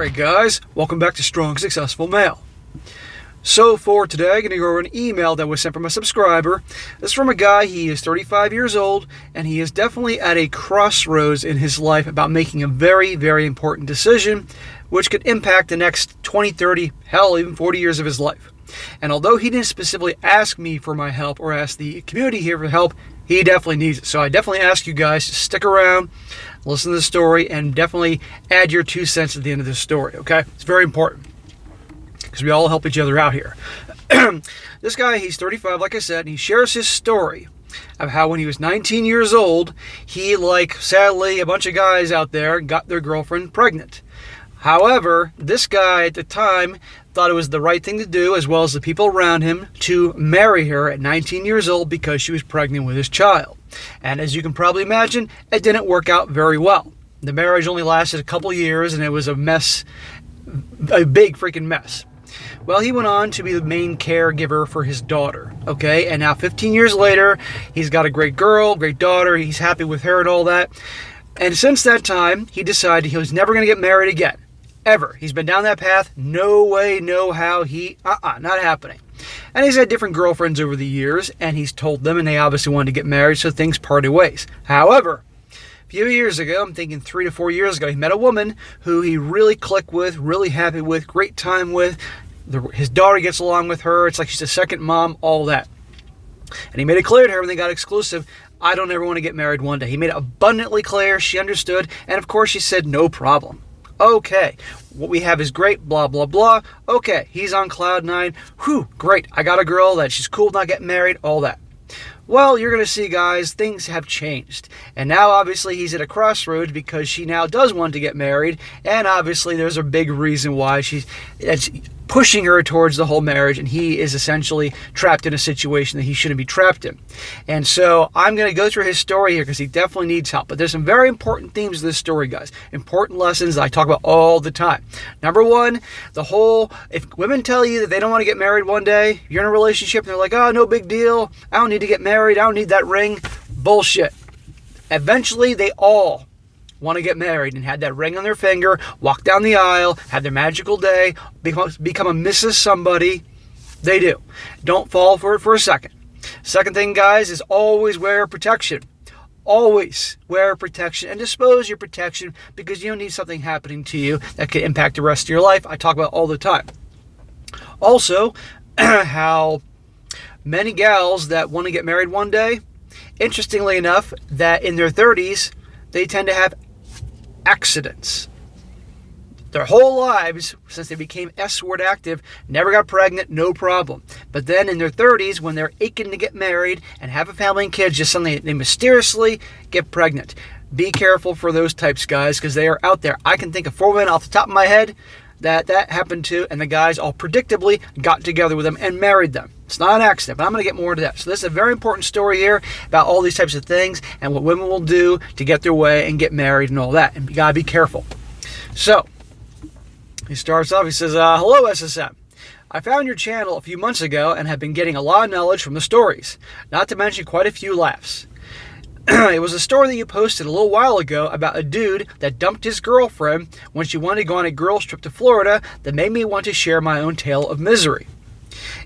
Alright guys, welcome back to Strong Successful Male. So for today, I'm going to go over an email that was sent from a subscriber. This is from a guy. He is 35 years old, and he is definitely at a crossroads in his life about making a very, very important decision, which could impact the next 20, 30, hell, even 40 years of his life. And although he didn't specifically ask me for my help or ask the community here for help, he definitely needs it. So I definitely ask you guys to stick around, listen to the story, and definitely add your 2 cents at the end of this story, okay? It's very important because we all help each other out here. This guy, he's 35, like I said, and he shares his story of how when he was 19 years old, he, like, sadly, a bunch of guys out there got their girlfriend pregnant. However, this guy at the time thought it was the right thing to do, as well as the people around him, to marry her at 19 years old because she was pregnant with his child. And as you can probably imagine, it didn't work out very well. The marriage only lasted a couple years, and it was a mess, a big freaking mess. Well, he went on to be the main caregiver for his daughter, okay? And now 15 years later, he's got a great girl, great daughter, he's happy with her and all that. And since that time, he decided he was never going to get married again. Ever. He's been down that path. No way, no how. Not happening. And he's had different girlfriends over the years, and he's told them, and they obviously wanted to get married, so things parted ways. However, a few years ago, I'm thinking 3 to 4 years ago, he met a woman who he really clicked with, really happy with, great time with. His daughter gets along with her. It's like she's a second mom, all that. And he made it clear to her when they got exclusive, I don't ever want to get married one day. He made it abundantly clear. She understood. And of course, she said, no problem. Okay, what we have is great, blah, blah, blah. Okay, he's on cloud 9. Whew, great. I got a girl that she's cool, not getting married, all that. Well, you're going to see, guys, things have changed. And now, obviously, he's at a crossroads because she now does want to get married. And obviously, there's a big reason why it's pushing her towards the whole marriage. And he is essentially trapped in a situation that he shouldn't be trapped in. And so I'm going to go through his story here because he definitely needs help. But there's some very important themes to this story, guys. Important lessons that I talk about all the time. Number one, if women tell you that they don't want to get married one day, you're in a relationship and they're like, oh, no big deal. I don't need to get married. I don't need that ring. Bullshit. Eventually, they all want to get married and had that ring on their finger, walk down the aisle, have their magical day, become a Mrs. Somebody. They do. Don't fall for it for a second. Second thing, guys, is always wear protection. Always wear protection and dispose your protection because you don't need something happening to you that could impact the rest of your life. I talk about all the time. Also, how many gals that want to get married one day, interestingly enough, that in their 30s, they tend to have accidents. Their whole lives, since they became S-word active, never got pregnant, no problem. But then in their 30s, when they're aching to get married and have a family and kids, just suddenly they mysteriously get pregnant. Be careful for those types, guys, because they are out there. I can think of 4 women off the top of my head that happened to, and the guys all predictably got together with them and married them. It's not an accident, but I'm going to get more into that. So this is a very important story here about all these types of things and what women will do to get their way and get married and all that. And you got to be careful. So he starts off, he says, hello, SSM. I found your channel a few months ago and have been getting a lot of knowledge from the stories, not to mention quite a few laughs. It was a story that you posted a little while ago about a dude that dumped his girlfriend when she wanted to go on a girls trip to Florida that made me want to share my own tale of misery.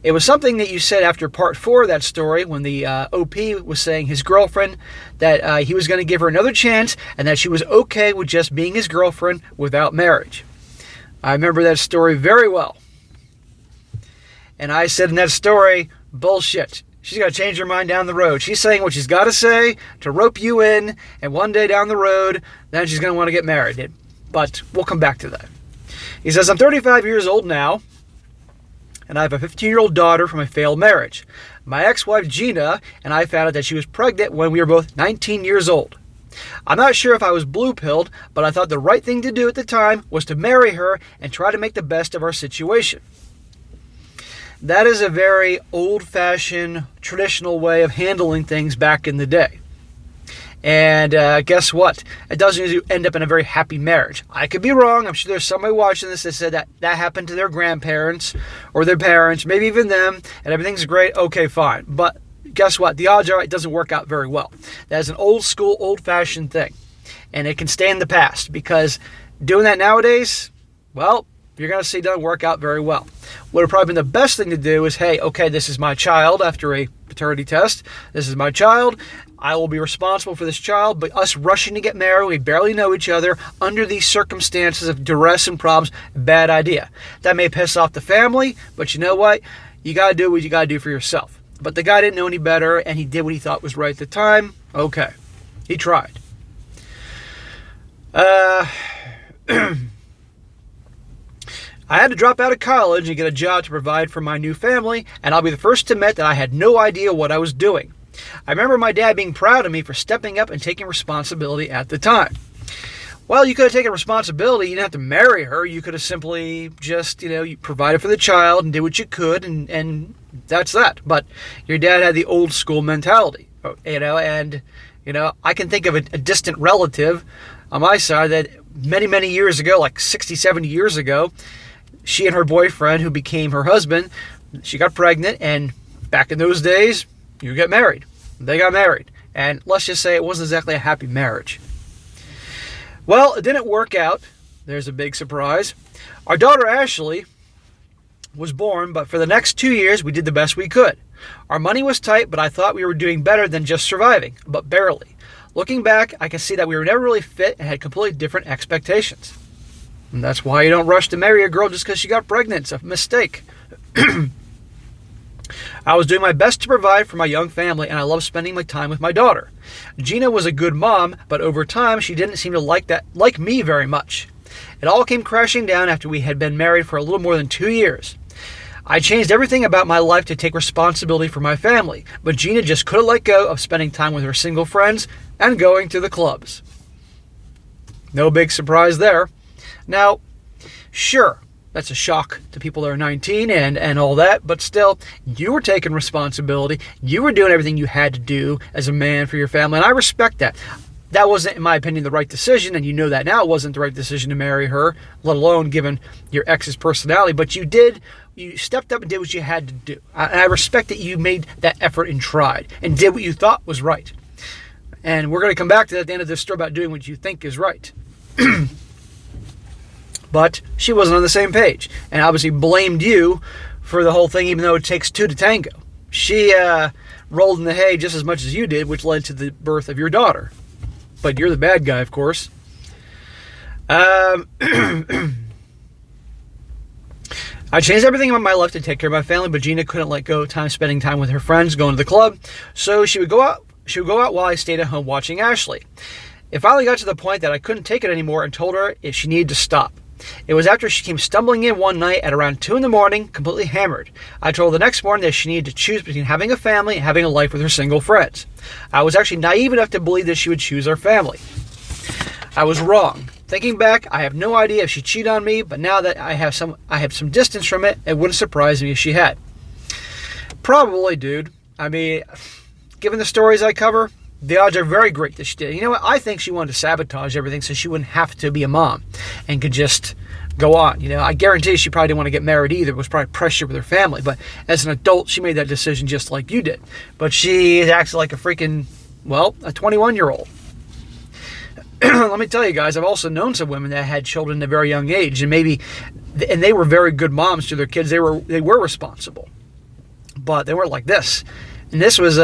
It was something that you said after part 4 of that story when the OP was saying his girlfriend that he was going to give her another chance and that she was okay with just being his girlfriend without marriage. I remember that story very well. And I said in that story, bullshit. She's got to change her mind down the road. She's saying what she's got to say to rope you in, and one day down the road, then she's going to want to get married. But we'll come back to that. He says, I'm 35 years old now, and I have a 15-year-old daughter from a failed marriage. My ex-wife, Gina, and I found out that she was pregnant when we were both 19 years old. I'm not sure if I was blue-pilled, but I thought the right thing to do at the time was to marry her and try to make the best of our situation. That is a very old-fashioned, traditional way of handling things back in the day. And guess what? It doesn't usually end up in a very happy marriage. I could be wrong. I'm sure there's somebody watching this that said that happened to their grandparents or their parents, maybe even them, and everything's great. Okay, fine. But guess what? The odds are it doesn't work out very well. That is an old-school, old-fashioned thing. And it can stay in the past because doing that nowadays, well, you're going to see it doesn't work out very well. What would probably been the best thing to do is, hey, okay, this is my child after a paternity test. This is my child. I will be responsible for this child, but us rushing to get married, we barely know each other, under these circumstances of duress and problems, bad idea. That may piss off the family, but you know what? You got to do what you got to do for yourself. But the guy didn't know any better, and he did what he thought was right at the time. Okay. He tried. I had to drop out of college and get a job to provide for my new family, and I'll be the first to admit that I had no idea what I was doing. I remember my dad being proud of me for stepping up and taking responsibility at the time. Well, you could have taken responsibility. You didn't have to marry her. You could have simply just, you provided for the child and did what you could, and that's that. But your dad had the old school mentality, and I can think of a distant relative on my side that many, many years ago, like 60, 70 years ago, she and her boyfriend, who became her husband, she got pregnant, and back in those days, you get married. They got married. And let's just say it wasn't exactly a happy marriage. Well, it didn't work out. There's a big surprise. Our daughter, Ashley, was born, but for the next 2 years, we did the best we could. Our money was tight, but I thought we were doing better than just surviving, but barely. Looking back, I can see that we were never really fit and had completely different expectations. And that's why you don't rush to marry a girl just because she got pregnant. It's a mistake. I was doing my best to provide for my young family, and I loved spending my time with my daughter. Gina was a good mom, but over time, she didn't seem to like me very much. It all came crashing down after we had been married for a little more than 2 years. I changed everything about my life to take responsibility for my family, but Gina just couldn't let go of spending time with her single friends and going to the clubs. No big surprise there. Now, sure, that's a shock to people that are 19 and all that, but still, you were taking responsibility. You were doing everything you had to do as a man for your family, and I respect that. That wasn't, in my opinion, the right decision, and you know that now it wasn't the right decision to marry her, let alone given your ex's personality, but you stepped up and did what you had to do. And I respect that you made that effort and tried and did what you thought was right. And we're going to come back to that at the end of this story about doing what you think is right. But she wasn't on the same page, and obviously blamed you for the whole thing, even though it takes two to tango. She rolled in the hay just as much as you did, which led to the birth of your daughter. But you're the bad guy, of course. I changed everything about my life to take care of my family, but Gina couldn't let go of spending time with her friends, going to the club. So she would go out while I stayed at home watching Ashley. It finally got to the point that I couldn't take it anymore and told her if she needed to stop. It was after she came stumbling in one night at around 2 a.m, completely hammered. I told her the next morning that she needed to choose between having a family and having a life with her single friends. I was actually naive enough to believe that she would choose our family. I was wrong. Thinking back, I have no idea if she cheated on me, but now that I have some distance from it, it wouldn't surprise me if she had. Probably, dude. I mean, given the stories I cover, the odds are very great that she did. You know what? I think she wanted to sabotage everything so she wouldn't have to be a mom and could just go on. I guarantee she probably didn't want to get married either. It was probably pressure with her family. But as an adult, she made that decision just like you did. But she acts like a 21-year-old. Let me tell you guys, I've also known some women that had children at a very young age, and they were very good moms to their kids. They were responsible, but they weren't like this. And this was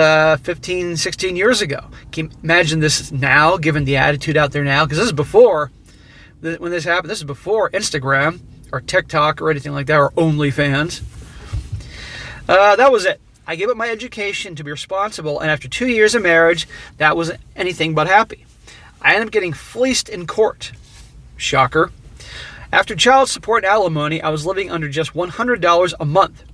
15, 16 years ago. Can you imagine this now, given the attitude out there now? Because this is before, when this happened, this is before Instagram or TikTok or anything like that, or OnlyFans. That was it. I gave up my education to be responsible, and after 2 years of marriage, that wasn't anything but happy. I ended up getting fleeced in court. Shocker. After child support and alimony, I was living under just $100 a month.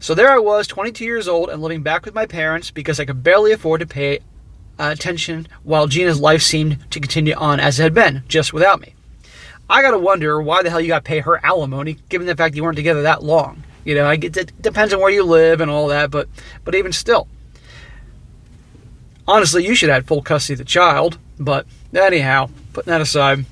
So there I was, 22 years old, and living back with my parents because I could barely afford to pay attention while Gina's life seemed to continue on as it had been, just without me. I gotta wonder why the hell you gotta pay her alimony, given the fact you weren't together that long. It depends on where you live and all that, but even still. Honestly, you should have had full custody of the child, but anyhow, putting that aside.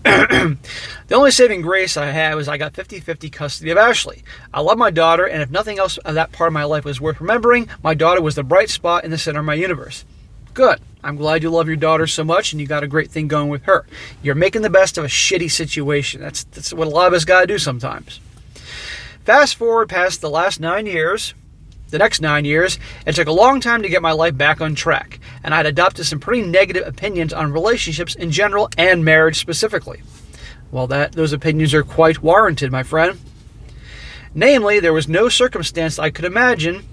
The only saving grace I had was I got 50-50 custody of Ashley. I love my daughter, and if nothing else of that part of my life was worth remembering, my daughter was the bright spot in the center of my universe. Good. I'm glad you love your daughter so much and you got a great thing going with her. You're making the best of a shitty situation. That's what a lot of us got to do sometimes. Fast forward past the next 9 years, it took a long time to get my life back on track, and I'd adopted some pretty negative opinions on relationships in general and marriage specifically. Well, those opinions are quite warranted, my friend. Namely, there was no circumstance I could imagine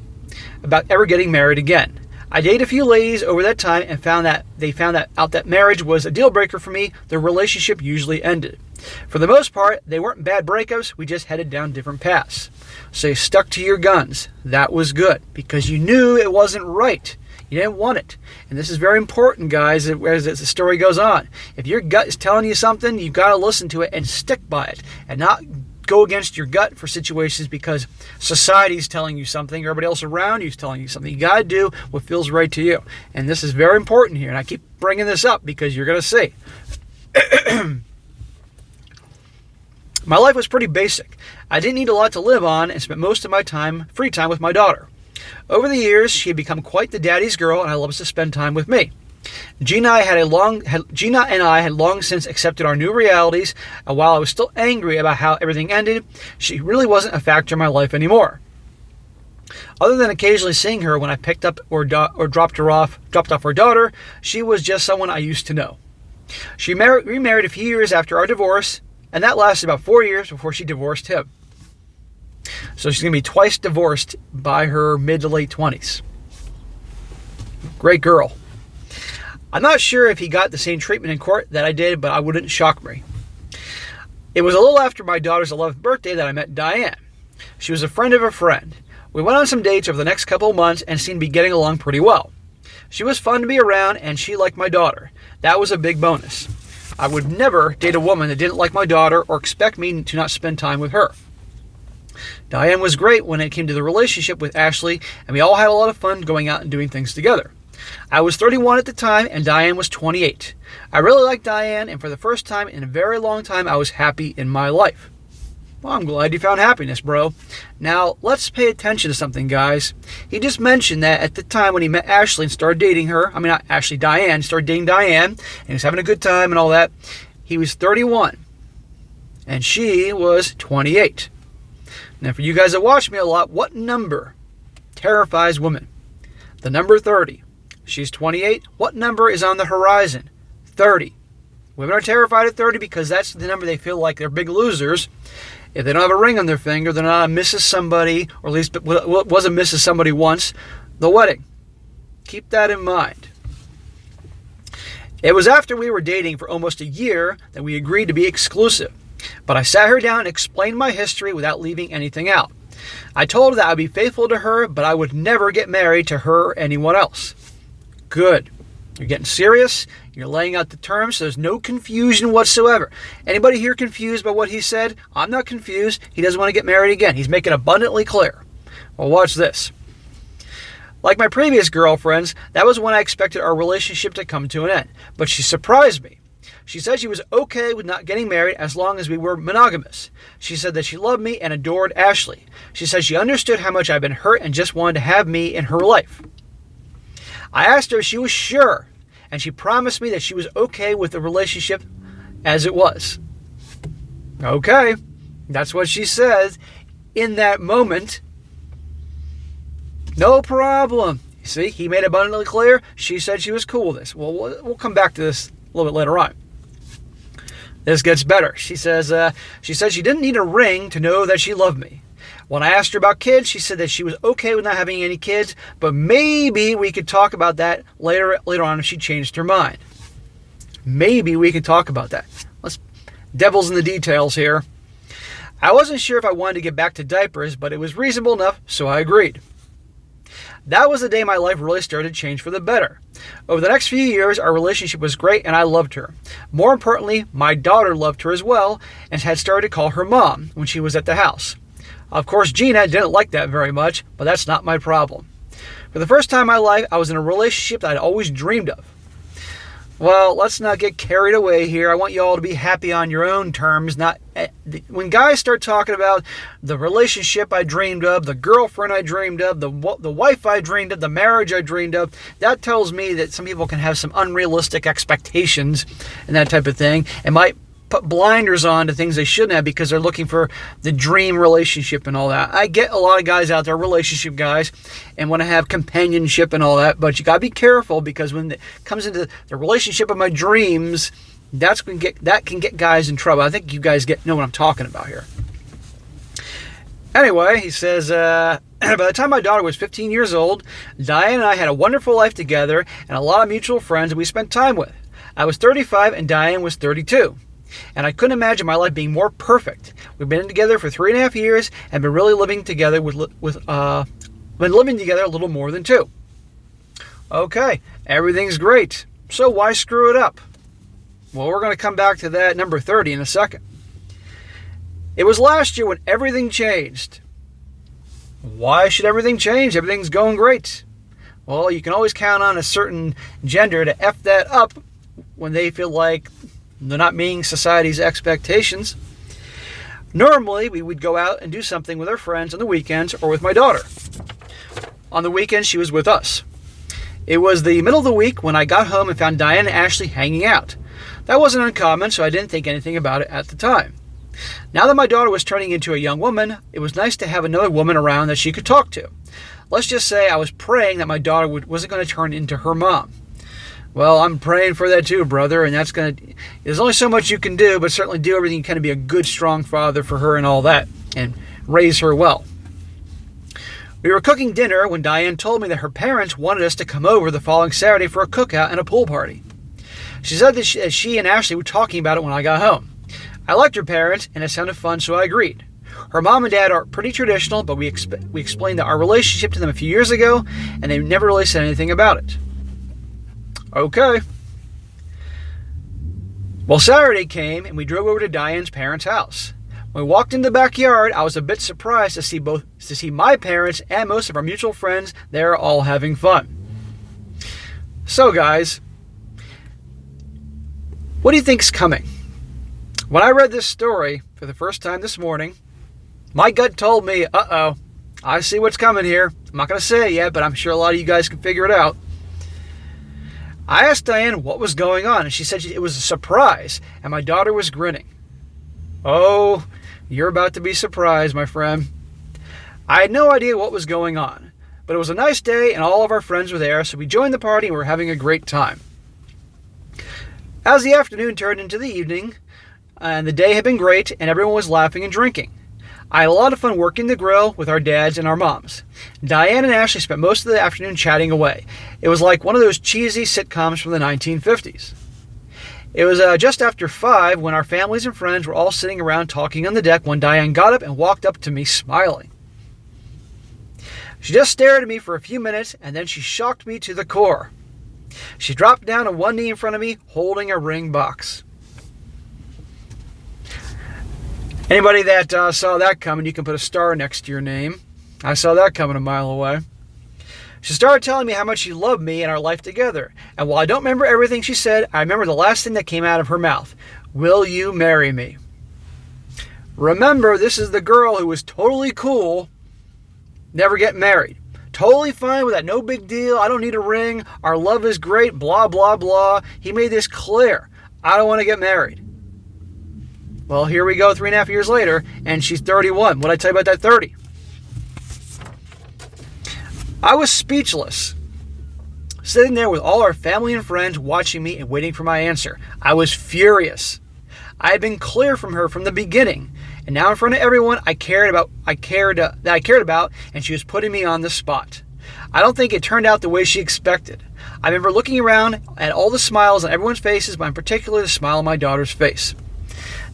about ever getting married again. I dated a few ladies over that time and found out that marriage was a deal breaker for me. The relationship usually ended. For the most part, they weren't bad breakups. We just headed down different paths. So you stuck to your guns. That was good because you knew it wasn't right. You didn't want it. And this is very important, guys, as the story goes on. If your gut is telling you something, you've got to listen to it and stick by it and not go against your gut for situations because society's telling you something, everybody else around you is telling you something. You got to do what feels right to you. And this is very important here. And I keep bringing this up because you're going to see. My life was pretty basic. I didn't need a lot to live on and spent most of my free time with my daughter. Over the years, she had become quite the daddy's girl and I loves to spend time with me. Gina and I had long since accepted our new realities, and while I was still angry about how everything ended, she really wasn't a factor in my life anymore. Other than occasionally seeing her when I picked up or dropped off our daughter, she was just someone I used to know. She remarried a few years after our divorce, and that lasted about 4 years before she divorced him. So she's going to be twice divorced by her mid to late 20s. Great girl. I'm not sure if he got the same treatment in court that I did, but it wouldn't shock me. It was a little after my daughter's 11th birthday that I met Diane. She was a friend of a friend. We went on some dates over the next couple of months and seemed to be getting along pretty well. She was fun to be around and she liked my daughter. That was a big bonus. I would never date a woman that didn't like my daughter or expect me to not spend time with her. Diane was great when it came to the relationship with Ashley, and we all had a lot of fun going out and doing things together. I was 31 at the time, and Diane was 28. I really liked Diane, and for the first time in a very long time, I was happy in my life. Well, I'm glad you found happiness, bro. Now, let's pay attention to something, guys. He just mentioned that at the time when he met Ashley and started dating her, Diane, started dating Diane, and he was having a good time and all that, he was 31, and she was 28. Now, for you guys that watch me a lot, what number terrifies women? The number 30. She's 28. What number is on the horizon? 30. Women are terrified at 30 because that's the number they feel like they're big losers. If they don't have a ring on their finger, they're not a Mrs. Somebody, or at least was a Mrs. Somebody once, the wedding. Keep that in mind. It was after we were dating for almost a year that we agreed to be exclusive. But I sat her down and explained my history without leaving anything out. I told her that I would be faithful to her, but I would never get married to her or anyone else. Good. You're getting serious. You're laying out the terms, so there's no confusion whatsoever. Anybody here confused by what he said? I'm not confused. He doesn't want to get married again. He's making it abundantly clear. Well, watch this. Like my previous girlfriends, that was when I expected our relationship to come to an end. But she surprised me. She said she was okay with not getting married as long as we were monogamous. She said that she loved me and adored Ashley. She said she understood how much I'd been hurt and just wanted to have me in her life. I asked her if she was sure, and she promised me that she was okay with the relationship as it was. Okay, that's what she said in that moment. No problem. You see, he made it abundantly clear. She said she was cool with this. Well, we'll come back to this a little bit later on. This gets better. She said she didn't need a ring to know that she loved me. When I asked her about kids, she said that she was okay with not having any kids, but maybe we could talk about that later on if she changed her mind. Maybe we could talk about that. Devil's in the details here. I wasn't sure if I wanted to get back to diapers, but it was reasonable enough, so I agreed. That was the day my life really started to change for the better. Over the next few years, our relationship was great and I loved her. More importantly, my daughter loved her as well and had started to call her mom when she was at the house. Of course, Gina didn't like that very much, but that's not my problem. For the first time in my life, I was in a relationship that I'd always dreamed of. Well, let's not get carried away here. I want you all to be happy on your own terms. Not when guys start talking about the relationship I dreamed of, the girlfriend I dreamed of, the wife I dreamed of, the marriage I dreamed of. That tells me that some people can have some unrealistic expectations and that type of thing, and might put blinders on to things they shouldn't have because they're looking for the dream relationship and all that. I get a lot of guys out there, relationship guys, and want to have companionship and all that, but you got to be careful because when it comes into the relationship of my dreams, that can get guys in trouble. I think you guys know what I'm talking about here. Anyway, he says, by the time my daughter was 15 years old, Diane and I had a wonderful life together and a lot of mutual friends that we spent time with. I was 35 and Diane was 32. And I couldn't imagine my life being more perfect. We've been together for 3.5 years and been really living together been living together a little more than 2. Okay, everything's great. So why screw it up? Well, we're going to come back to that number 30 in a second. It was last year when everything changed. Why should everything change? Everything's going great. Well, you can always count on a certain gender to F that up when they feel like they're not meeting society's expectations. Normally, we would go out and do something with our friends on the weekends or with my daughter. On the weekends, she was with us. It was the middle of the week when I got home and found Diane and Ashley hanging out. That wasn't uncommon, so I didn't think anything about it at the time. Now that my daughter was turning into a young woman, it was nice to have another woman around that she could talk to. Let's just say I was praying that my daughter wasn't going to turn into her mom. Well, I'm praying for that too, brother, and there's only so much you can do, but certainly do everything you can to be a good, strong father for her and all that, and raise her well. We were cooking dinner when Diane told me that her parents wanted us to come over the following Saturday for a cookout and a pool party. She said that she and Ashley were talking about it when I got home. I liked her parents, and it sounded fun, so I agreed. Her mom and dad are pretty traditional, but we explained our relationship to them a few years ago, and they never really said anything about it. Okay. Well, Saturday came and we drove over to Diane's parents' house. When we walked in the backyard, I was a bit surprised to see my parents and most of our mutual friends there all having fun. So, guys, what do you think's coming? When I read this story for the first time this morning, my gut told me, uh-oh, I see what's coming here. I'm not going to say it yet, but I'm sure a lot of you guys can figure it out. I asked Diane what was going on, and she said it was a surprise, and my daughter was grinning. Oh, you're about to be surprised, my friend. I had no idea what was going on, but it was a nice day, and all of our friends were there, so we joined the party, and we were having a great time. As the afternoon turned into the evening, and the day had been great, and everyone was laughing and drinking. I had a lot of fun working the grill with our dads and our moms. Diane and Ashley spent most of the afternoon chatting away. It was like one of those cheesy sitcoms from the 1950s. It was just after 5 when our families and friends were all sitting around talking on the deck when Diane got up and walked up to me smiling. She just stared at me for a few minutes and then she shocked me to the core. She dropped down on one knee in front of me holding a ring box. Anybody that saw that coming, you can put a star next to your name. I saw that coming a mile away. She started telling me how much she loved me and our life together. And while I don't remember everything she said, I remember the last thing that came out of her mouth. Will you marry me? Remember, this is the girl who was totally cool, never get married. Totally fine with that, no big deal. I don't need a ring. Our love is great, blah, blah, blah. He made this clear. I don't want to get married. Well, here we go 3.5 years later, and she's 31. What'd I tell you about that 30? I was speechless, sitting there with all our family and friends watching me and waiting for my answer. I was furious. I had been clear from her from the beginning, and now in front of everyone I cared about, and she was putting me on the spot. I don't think it turned out the way she expected. I remember looking around at all the smiles on everyone's faces, but in particular the smile on my daughter's face.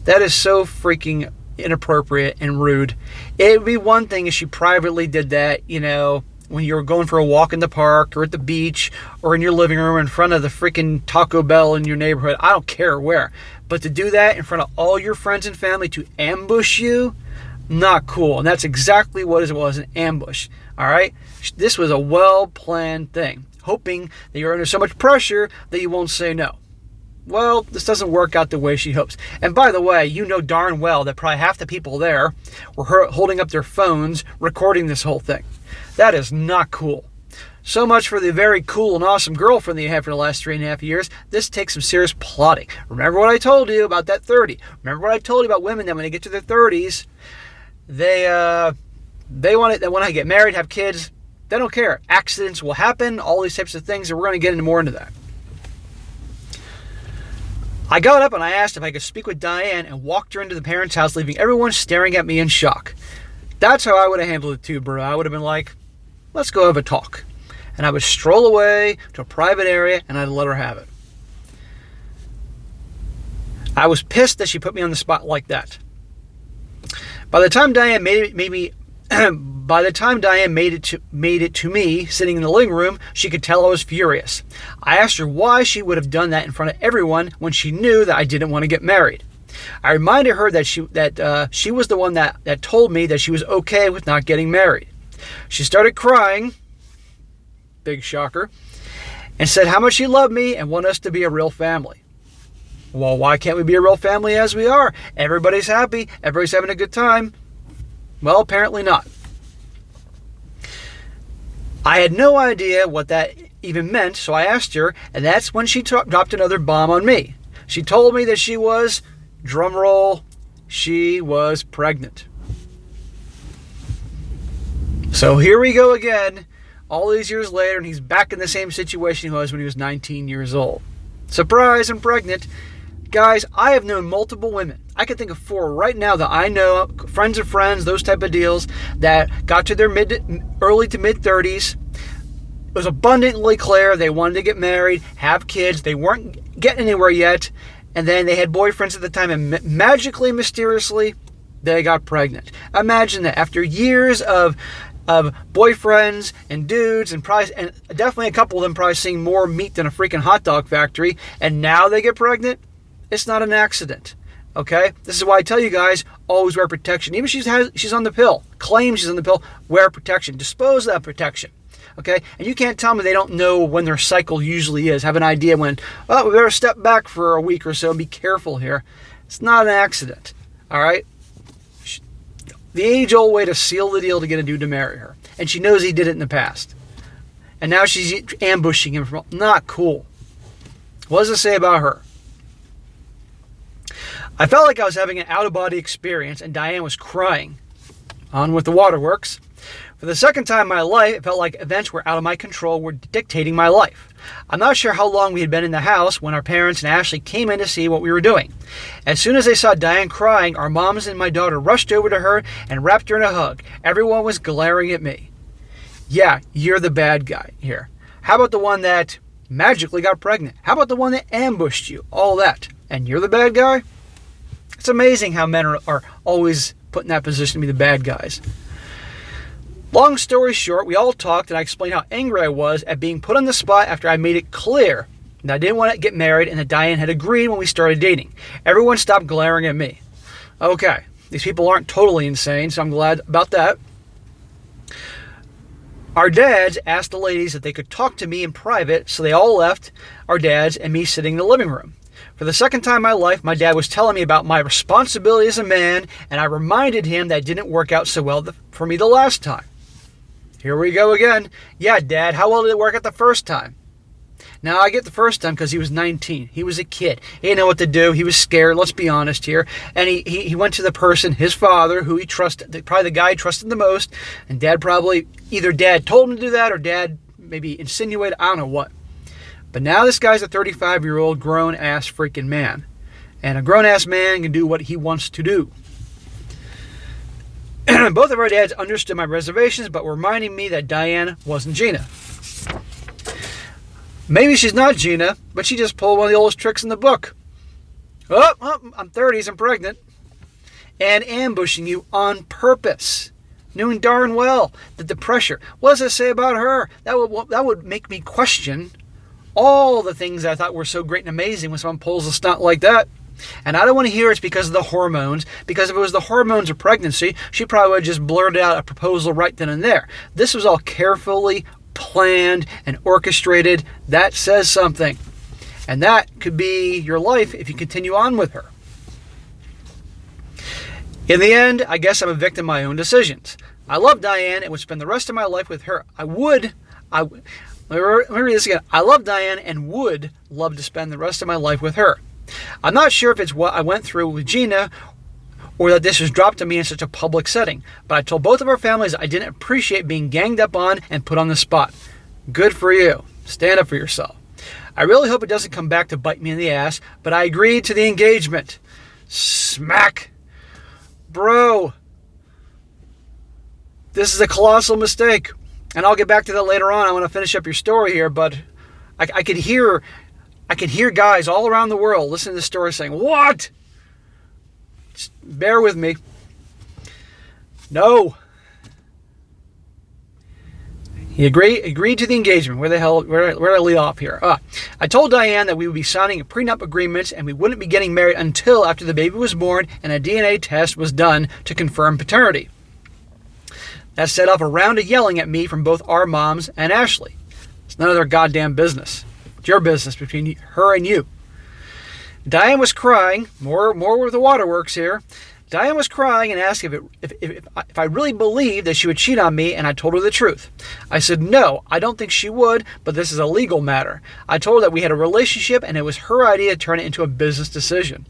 That is so freaking inappropriate and rude. It would be one thing if she privately did that, when you were going for a walk in the park or at the beach or in your living room in front of the freaking Taco Bell in your neighborhood. I don't care where. But to do that in front of all your friends and family to ambush you, not cool. And that's exactly what it was, an ambush. All right? This was a well-planned thing, hoping that you're under so much pressure that you won't say no. well, this doesn't work out the way she hopes. And by the way, you know darn well that probably half the people there were holding up their phones recording this whole thing. That is not cool. So much for the very cool and awesome girlfriend that you had for the last 3.5 years. This takes some serious plotting. Remember what I told you about that 30. Remember what I told you about women that when they get to their 30s, they want it. They want to get married, have kids. They don't care. Accidents will happen. All these types of things, and we're going to get more into that. I got up and I asked if I could speak with Diane and walked her into the parents' house, leaving everyone staring at me in shock. That's how I would have handled it too, bro. I would have been like, let's go have a talk. And I would stroll away to a private area and I'd let her have it. I was pissed that she put me on the spot like that. By the time Diane made it to me sitting in the living room, she could tell I was furious. I asked her why she would have done that in front of everyone when she knew that I didn't want to get married. I reminded her that she was the one that told me that she was okay with not getting married. She started crying, big shocker, and said how much she loved me and wanted us to be a real family. Well, why can't we be a real family as we are? Everybody's happy, everybody's having a good time. Well, apparently not. I had no idea what that even meant, so I asked her, and that's when she dropped another bomb on me. She told me that she was, drumroll, she was pregnant. So here we go again, all these years later, and he's back in the same situation he was when he was 19 years old. Surprise, I'm pregnant. Guys, I have known multiple women. I can think of 4 right now that I know, friends of friends, those type of deals, that got to their early to mid 30s. It was abundantly clear they wanted to get married, have kids. They weren't getting anywhere yet. And then they had boyfriends at the time, and magically, mysteriously, they got pregnant. Imagine that after years of boyfriends and dudes, and definitely a couple of them probably seeing more meat than a freaking hot dog factory, and now they get pregnant. It's not an accident. Okay? This is why I tell you guys, always wear protection. Even if she's on the pill, claims she's on the pill, wear protection. Dispose of that protection. Okay? And you can't tell me they don't know when their cycle usually is. Have an idea when, oh, we better step back for a week or so and be careful here. It's not an accident. All right? The age-old way to seal the deal to get a dude to marry her. And she knows he did it in the past. And now she's ambushing him. Not cool. What does it say about her? I felt like I was having an out-of-body experience, and Diane was crying. On with the waterworks. For the second time in my life, it felt like events were out of my control, were dictating my life. I'm not sure how long we had been in the house when our parents and Ashley came in to see what we were doing. As soon as they saw Diane crying, our moms and my daughter rushed over to her and wrapped her in a hug. Everyone was glaring at me. Yeah, you're the bad guy here. How about the one that magically got pregnant? How about the one that ambushed you? All that. And you're the bad guy? It's amazing how men are always put in that position to be the bad guys. Long story short, we all talked and I explained how angry I was at being put on the spot after I made it clear that I didn't want to get married and that Diane had agreed when we started dating. Everyone stopped glaring at me. Okay, these people aren't totally insane, so I'm glad about that. Our dads asked the ladies if they could talk to me in private, so they all left our dads and me sitting in the living room. For the second time in my life, my dad was telling me about my responsibility as a man, and I reminded him that it didn't work out so well for me the last time. Here we go again. Yeah, Dad, how well did it work out the first time? Now, I get the first time because he was 19. He was a kid. He didn't know what to do. He was scared, let's be honest here. And he went to the person, his father, who he trusted, probably the guy he trusted the most, and Dad probably, either Dad told him to do that or Dad maybe insinuated, I don't know what. But now this guy's a 35-year-old grown-ass freaking man. And a grown-ass man can do what he wants to do. Both of our dads understood my reservations, but were reminding me that Diane wasn't Gina. Maybe she's not Gina, but she just pulled one of the oldest tricks in the book. Oh, I'm 30s, I'm pregnant. And ambushing you on purpose. Knowing darn well that the pressure. What does it say about her? That would make me question all the things I thought were so great and amazing when someone pulls a stunt like that. And I don't want to hear it's because of the hormones, because if it was the hormones of pregnancy, she probably would have just blurted out a proposal right then and there. This was all carefully planned and orchestrated. That says something. And that could be your life if you continue on with her. In the end, I guess I'm a victim of my own decisions. I love Diane and would spend the rest of my life with her. Let me read this again. I love Diane and would love to spend the rest of my life with her. I'm not sure if it's what I went through with Gina or that this was dropped to me in such a public setting, but I told both of our families I didn't appreciate being ganged up on and put on the spot. Good for you. Stand up for yourself. I really hope it doesn't come back to bite me in the ass, but I agreed to the engagement. Smack. Bro, this is a colossal mistake. And I'll get back to that later on. I want to finish up your story here, but I could hear guys all around the world listening to this story saying, "What?" Just bear with me. No. He agreed to the engagement. Where did I lead off here? I told Diane that we would be signing a prenup agreement and we wouldn't be getting married until after the baby was born and a DNA test was done to confirm paternity. That set off a round of yelling at me from both our moms and Ashley. It's none of their goddamn business. It's your business between her and you. Diane was crying. More with the waterworks here. Diane was crying and asked if I really believed that she would cheat on me, and I told her the truth. I said, no, I don't think she would, but this is a legal matter. I told her that we had a relationship, and it was her idea to turn it into a business decision.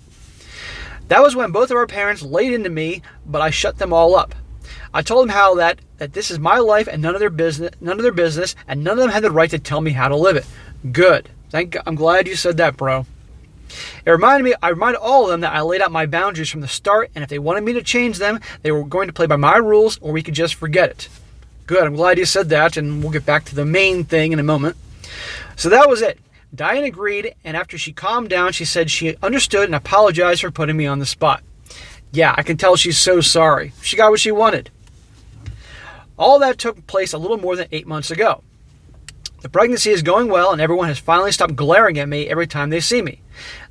That was when both of our parents laid into me, but I shut them all up. I told them how that this is my life and none of their business, and none of them had the right to tell me how to live it. Good. I'm glad you said that, bro. I reminded all of them that I laid out my boundaries from the start, and if they wanted me to change them, they were going to play by my rules, or we could just forget it. Good, I'm glad you said that, and we'll get back to the main thing in a moment. So that was it. Diane agreed, and after she calmed down, she said she understood and apologized for putting me on the spot. Yeah, I can tell she's so sorry. She got what she wanted. All that took place a little more than 8 months ago. The pregnancy is going well, and everyone has finally stopped glaring at me every time they see me.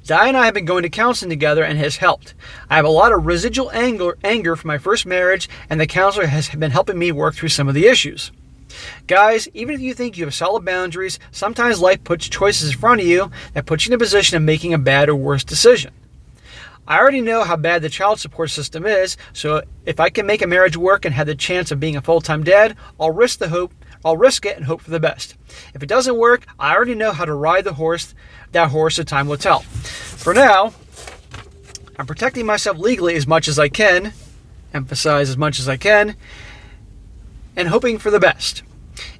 Di and I have been going to counseling together, and it has helped. I have a lot of residual anger from my first marriage, and the counselor has been helping me work through some of the issues. Guys, even if you think you have solid boundaries, sometimes life puts choices in front of you that put you in a position of making a bad or worse decision. I already know how bad the child support system is, so if I can make a marriage work and have the chance of being a full-time dad, I'll risk it and hope for the best. If it doesn't work, I already know how to ride that horse so time will tell. For now, I'm protecting myself legally as much as I can, emphasize as much as I can, and hoping for the best.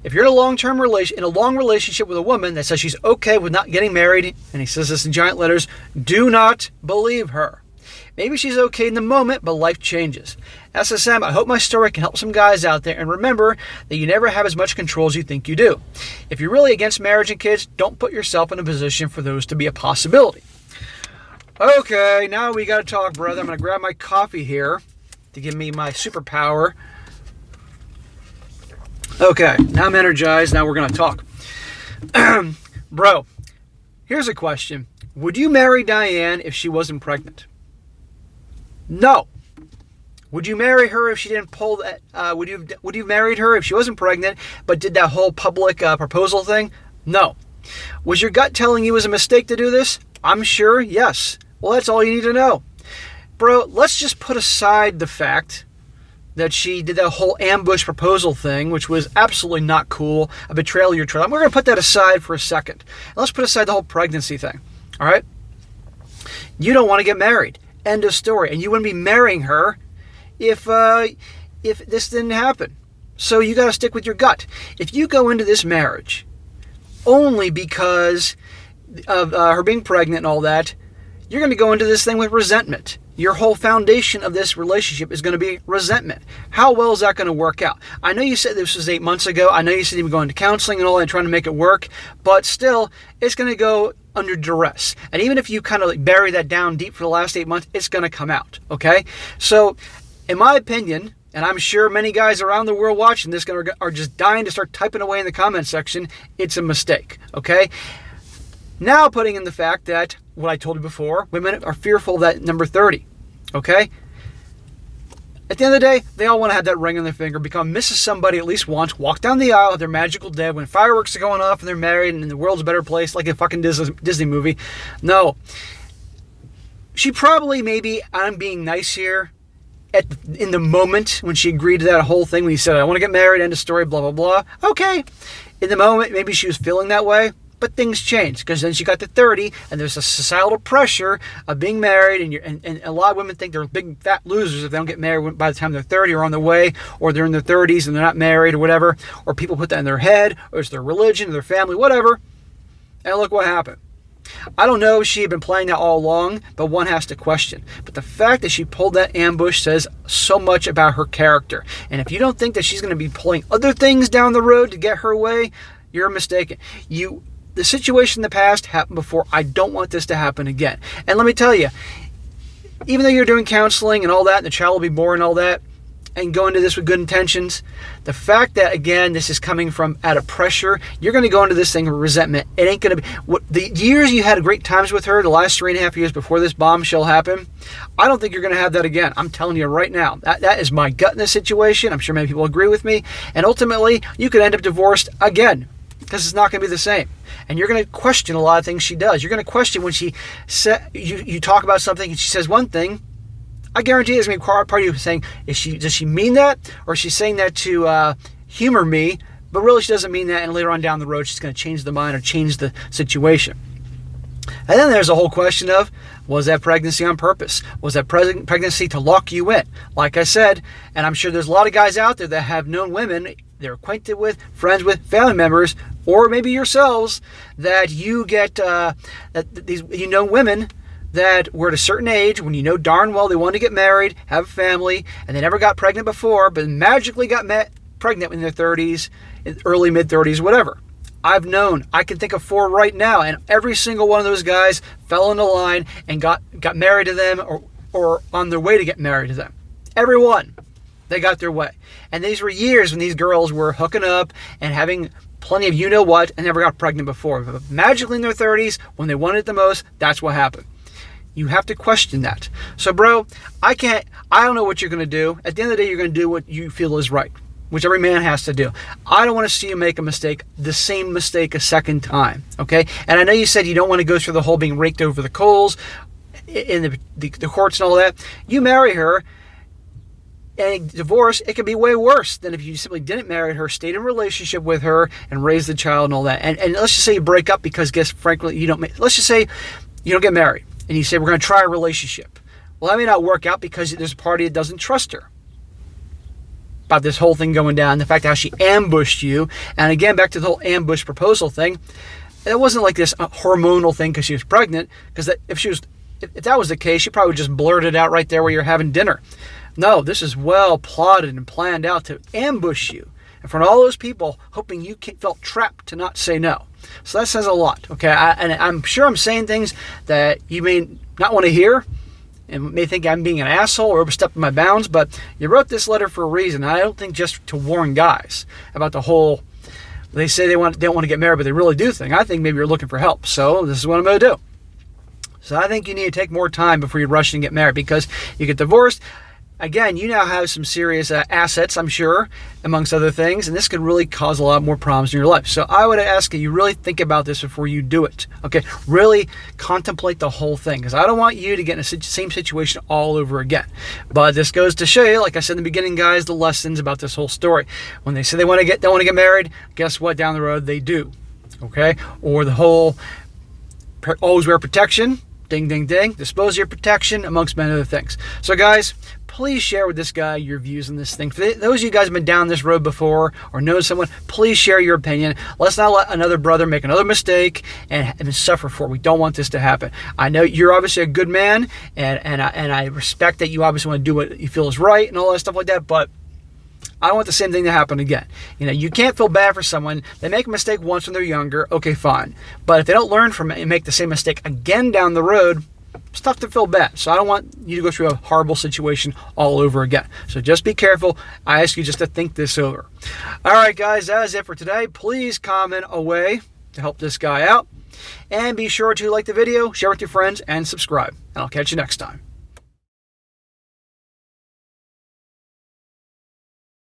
If you're in a long relationship with a woman that says she's okay with not getting married, and he says this in giant letters, do not believe her. Maybe she's okay in the moment, but life changes. SSM, I hope my story can help some guys out there, and remember that you never have as much control as you think you do. If you're really against marriage and kids, don't put yourself in a position for those to be a possibility. Okay, now we gotta talk, brother. I'm gonna grab my coffee here to give me my superpower. Okay, now I'm energized. Now we're gonna talk. Bro, here's a question. Would you marry Diane if she wasn't pregnant? No. Would you marry her if she didn't pull that? Would you married her if she wasn't pregnant but did that whole public proposal thing? No. Was your gut telling you it was a mistake to do this? I'm sure, yes. Well, that's all you need to know. Bro, let's just put aside the fact that she did that whole ambush proposal thing, which was absolutely not cool, a betrayal of your trust. We're going to put that aside for a second. And let's put aside the whole pregnancy thing, all right? You don't want to get married. End of story. And you wouldn't be marrying her if this didn't happen. So you got to stick with your gut. If you go into this marriage only because of her being pregnant and all that, you're going to go into this thing with resentment. Your whole foundation of this relationship is going to be resentment. How well is that going to work out? I know you said this was 8 months ago. I know you said you were going to counseling and all that and trying to make it work. But still, it's going to go under duress. And even if you kind of like bury that down deep for the last 8 months, it's going to come out. Okay? So, in my opinion, and I'm sure many guys around the world watching this are just dying to start typing away in the comment section, it's a mistake. Okay? Now putting in the fact that, what I told you before, women are fearful of that number 30. Okay? At the end of the day, they all want to have that ring on their finger, become Mrs. Somebody at least once, walk down the aisle, have their magical day when fireworks are going off and they're married and the world's a better place, like a fucking Disney movie. No. She probably, maybe, I'm being nice here, in the moment when she agreed to that whole thing, when he said, I want to get married, end of story, blah, blah, blah. Okay. In the moment, maybe she was feeling that way. But things changed, because then she got to 30, and there's a societal pressure of being married, and a lot of women think they're big fat losers if they don't get married by the time they're 30 or on the way, or they're in their 30s and they're not married or whatever, or people put that in their head, or it's their religion, or their family, whatever. And look what happened. I don't know if she had been playing that all along, but one has to question. But the fact that she pulled that ambush says so much about her character. And if you don't think that she's going to be pulling other things down the road to get her way, you're mistaken. The situation in the past happened before. I don't want this to happen again. And let me tell you, even though you're doing counseling and all that, and the child will be born and all that, and go into this with good intentions, the fact that, again, this is coming from out of pressure, you're going to go into this thing with resentment. It ain't going to be... the years you had great times with her, the last 3.5 years before this bombshell happened, I don't think you're going to have that again. I'm telling you right now. That is my gut in this situation. I'm sure many people agree with me. And ultimately, you could end up divorced again, because it's not going to be the same. And you're going to question a lot of things she does. You're going to question when she you talk about something and she says one thing. I guarantee there's going to be part of you saying, does she mean that? Or is she saying that to humor me? But really she doesn't mean that, and later on down the road she's going to change the mind or change the situation. And then there's a whole question of, was that pregnancy on purpose? Was that pregnancy to lock you in? Like I said, and I'm sure there's a lot of guys out there that have known women they're acquainted with, friends with, family members, or maybe yourselves, that you get, women that were at a certain age when you know darn well they wanted to get married, have a family, and they never got pregnant before, but magically got pregnant in their 30s, early mid-30s, whatever. I've known, I can think of 4 right now, and every single one of those guys fell into line and got married to them or on their way to get married to them. Every one. They got their way. And these were years when these girls were hooking up and having plenty of you-know-what and never got pregnant before. But magically in their 30s, when they wanted it the most, that's what happened. You have to question that. So, bro, I don't know what you're going to do. At the end of the day, you're going to do what you feel is right, which every man has to do. I don't want to see you make a mistake, the same mistake a second time, okay? And I know you said you don't want to go through the whole being raked over the coals in the courts and all that. You marry her, and divorce, it could be way worse than if you simply didn't marry her, stayed in a relationship with her, and raised the child and all that. And let's just say you break up because, frankly, let's just say you don't get married, and you say, we're going to try a relationship. Well, that may not work out because there's a party that doesn't trust her about this whole thing going down, the fact how she ambushed you. And again, back to the whole ambush proposal thing, it wasn't like this hormonal thing because she was pregnant, because if that was the case, she probably would just blurt it out right there where you're having dinner. No, this is well plotted and planned out to ambush you. In front of all those people, hoping you felt trapped to not say no. So that says a lot, okay? And I'm sure I'm saying things that you may not want to hear and may think I'm being an asshole or overstepping my bounds, but you wrote this letter for a reason. I don't think just to warn guys about the whole, they say they don't want to get married, but they really do thing. I think maybe you're looking for help. So this is what I'm going to do. So I think you need to take more time before you rush and get married, because you get divorced. Again, you now have some serious assets, I'm sure, amongst other things, and this could really cause a lot more problems in your life. So I would ask you really think about this before you do it, okay? Really contemplate the whole thing, because I don't want you to get in the same situation all over again. But this goes to show you, like I said in the beginning, guys, the lessons about this whole story. When they say don't want to get married, guess what? Down the road, they do, okay? Or the whole always wear protection. Ding, ding, ding. Dispose of your protection, amongst many other things. So, guys, please share with this guy your views on this thing. For those of you guys who have been down this road before or know someone, please share your opinion. Let's not let another brother make another mistake and suffer for it. We don't want this to happen. I know you're obviously a good man, and I respect that you obviously want to do what you feel is right and all that stuff like that, but I don't want the same thing to happen again. You can't feel bad for someone. They make a mistake once when they're younger. Okay, fine. But if they don't learn from it and make the same mistake again down the road, it's tough to feel bad. So I don't want you to go through a horrible situation all over again. So just be careful. I ask you just to think this over. All right, guys, that is it for today. Please comment away to help this guy out. And be sure to like the video, share with your friends, and subscribe. And I'll catch you next time.